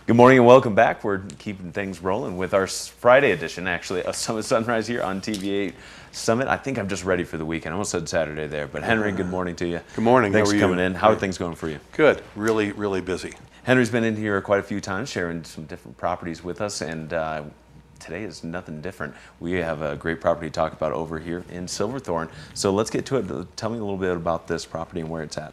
Good morning and welcome back. We're keeping things rolling with our Friday edition, actually, of Summit Sunrise here on TV8 Summit. I think I'm just ready for the weekend. I almost said Saturday there, but Henry, good morning to you. Good morning. Thanks How are for you? coming in. How are things going for you? Good. Really, really busy. Henry's been in here quite a few times, sharing some different properties with us, and today is nothing different. We have a great property to talk about over here in Silverthorne. So let's get to it. Tell me a little bit about this property and where it's at.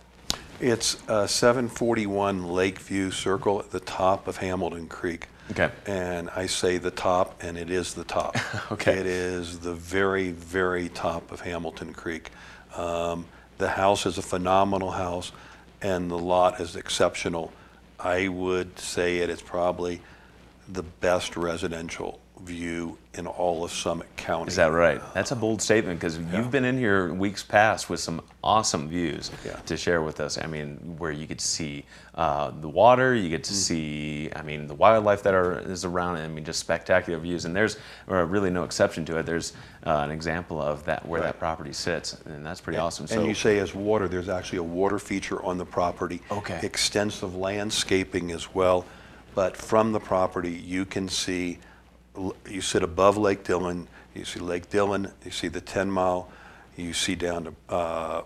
It's 741 Lakeview Circle at the top of Hamilton Creek. Okay. And I say the top, and it is the top. Okay. It is the very, very top of Hamilton Creek. The house is a phenomenal house, and the lot is exceptional. I would say it is probably the best residential view in all of Summit County. Is that right? That's a bold statement, because you've been in here weeks past with some awesome views to share with us. I mean, where you get to see the water, you get to see, I mean, the wildlife that is around it. I mean, just spectacular views. And there's really no exception to it. There's an example of that where that property sits, and that's pretty awesome. And you say as water, there's actually a water feature on the property. Okay. Extensive landscaping as well. But from the property, you can see, you sit above Lake Dillon, you see Lake Dillon, you see the 10 Mile, you see down to,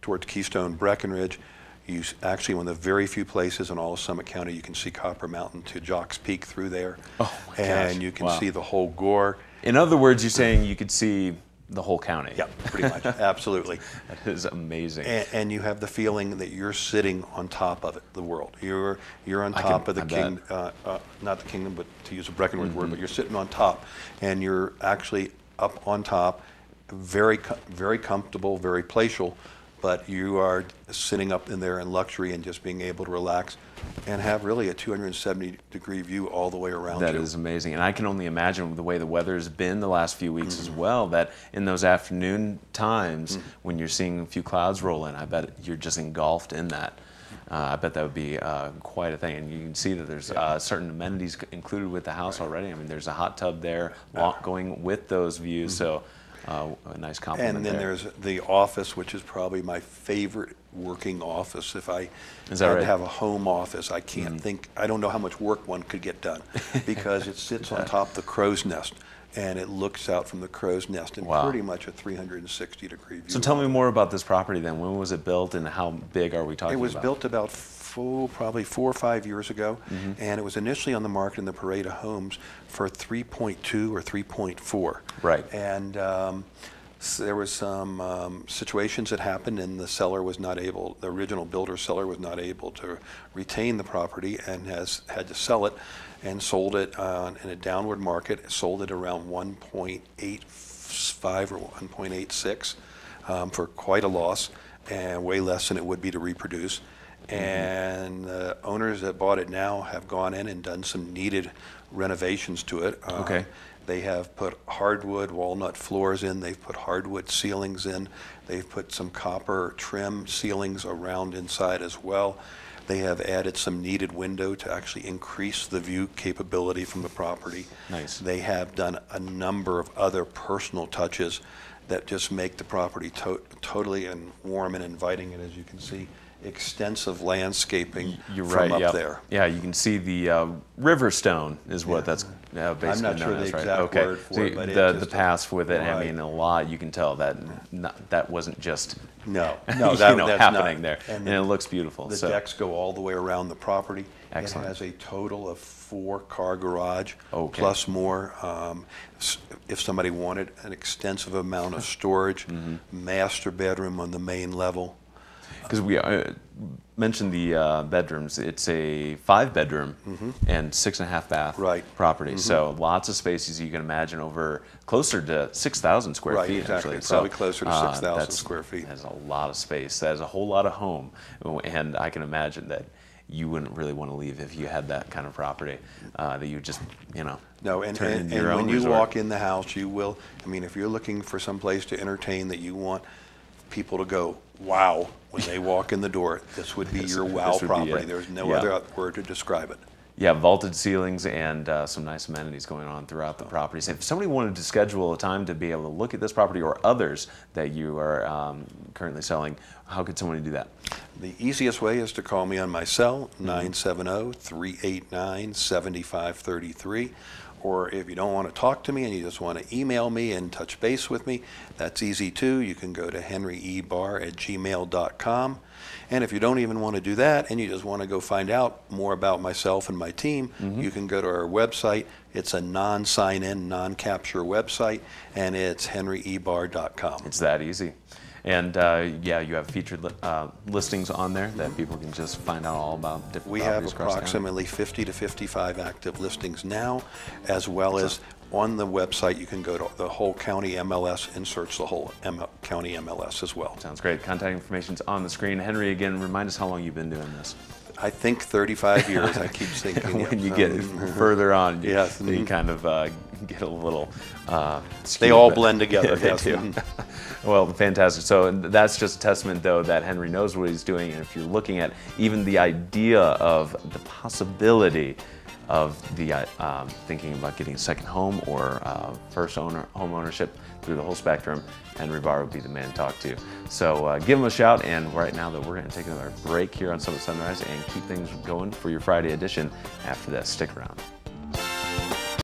towards Keystone Breckenridge. You actually, one of the very few places in all of Summit County, you can see Copper Mountain to Jocks Peak through there. Oh my gosh. And you can see the whole gore. In other words, you're saying you could see the whole county. Yeah, pretty much, absolutely. That is amazing. And you have the feeling that you're sitting on top of it, the world. You're on top of the kingdom, not the kingdom, but to use a Breckenridge word, but you're sitting on top, and you're actually up on top, very comfortable, very palatial, but you are sitting up in there in luxury and just being able to relax and have really a 270-degree view all the way around you. That is amazing. And I can only imagine the way the weather's been the last few weeks as well, that in those afternoon times when you're seeing a few clouds roll in, I bet you're just engulfed in that. I bet that would be quite a thing. And you can see that there's certain amenities included with the house already. I mean, there's a hot tub there going with those views. So a nice compliment. And then there's the office, which is probably my favorite working office. If I had to have a home office, I can't think, I don't know how much work one could get done, because it sits on top of the crow's nest, and it looks out from the crow's nest in pretty much a 360-degree view. So tell me more about this property then. When was it built, and how big are we talking about? It was built about probably 4 or 5 years ago, and it was initially on the market in the Parade of Homes for 3.2 or 3.4. Right. And there was some situations that happened, and the seller was not able, the original builder seller was not able to retain the property and had to sell it, and sold it in a downward market, sold it around 1.85 or 1.86 for quite a loss, and way less than it would be to reproduce. And the owners that bought it now have gone in and done some needed renovations to it. They have put hardwood walnut floors in, they've put hardwood ceilings in, they've put some copper trim ceilings around inside as well. They have added some needed window to actually increase the view capability from the property. Nice. They have done a number of other personal touches that just make the property totally and warm and inviting, and as you can see, extensive landscaping from up there. Yeah, you can see the river stone is what that's basically I'm not sure known the as, right? exact word for it, but the path with it. I mean, a lot. You can tell that that wasn't just that's happening not there, and it looks beautiful. The decks go all the way around the property. Excellent. It has a total of 4-car garage, plus more. If somebody wanted an extensive amount of storage, master bedroom on the main level. Because we mentioned the bedrooms, it's a 5-bedroom and 6.5 bath property. So lots of spaces you can imagine, over closer to 6,000 square feet. Exactly. Actually. Probably so, closer to 6,000 square feet. That's a lot of space. That is a whole lot of home, and I can imagine that you wouldn't really want to leave if you had that kind of property that you just, turn into your own when you resort. walk in the house, you will, I mean, if you're looking for some place to entertain that you want people to go, wow, when they walk in the door, this would be your wow property. There's no other word to describe it. Yeah, vaulted ceilings and some nice amenities going on throughout the properties. If somebody wanted to schedule a time to be able to look at this property or others that you are currently selling, how could somebody do that? The easiest way is to call me on my cell, 970-389-7533. Or if you don't want to talk to me and you just want to email me and touch base with me, that's easy too. You can go to henryebarr@gmail.com. And if you don't even want to do that and you just want to go find out more about myself and my team, you can go to our website. It's a non-sign-in, non-capture website, and it's henryebarr.com. It's that easy. And yeah, you have featured listings on there that people can just find out all about different We have properties across town. approximately 50 to 55 active listings now, as well as on the website you can go to the whole county MLS and search the whole county MLS as well. Sounds great. Contact information's on the screen. Henry, again, remind us how long you've been doing this. I think 35 years, I keep thinking. When you get further on, yes. you kind of get a little They all blend together. Yeah, they yes. do. Well, fantastic. So that's just a testament, though, that Henry knows what he's doing. And if you're looking at even the idea of the possibility of the thinking about getting a second home or first home ownership through the whole spectrum, Henry Barr would be the man to talk to. So give him a shout. And right now, that we're going to take another break here on Summit Sunrise and keep things going for your Friday edition after that. Stick around.